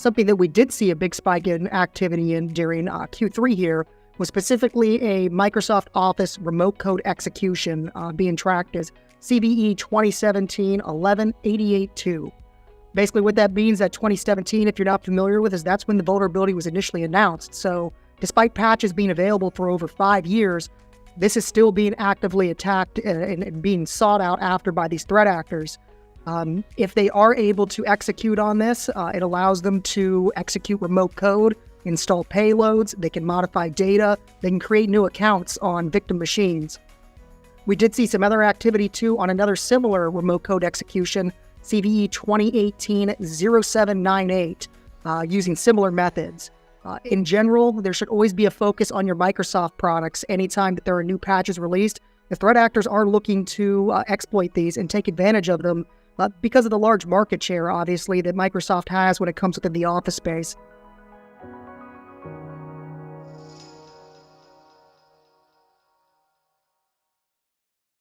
Something that we did see a big spike in activity in during Q3 here was specifically a Microsoft Office remote code execution being tracked as CVE 2017-11-88-2. Basically what that means that 2017, if you're not familiar with, is that's when the vulnerability was initially announced. So despite patches being available for over 5 years, this is still being actively attacked and being sought out after by these threat actors. If they are able to execute on this, it allows them to execute remote code, install payloads, they can modify data, they can create new accounts on victim machines. We did see some other activity too on another similar remote code execution, CVE 2018-0798, using similar methods. In general, there should always be a focus on your Microsoft products anytime that there are new patches released. The threat actors are looking to exploit these and take advantage of them because of the large market share, obviously, that Microsoft has when it comes within the Office space.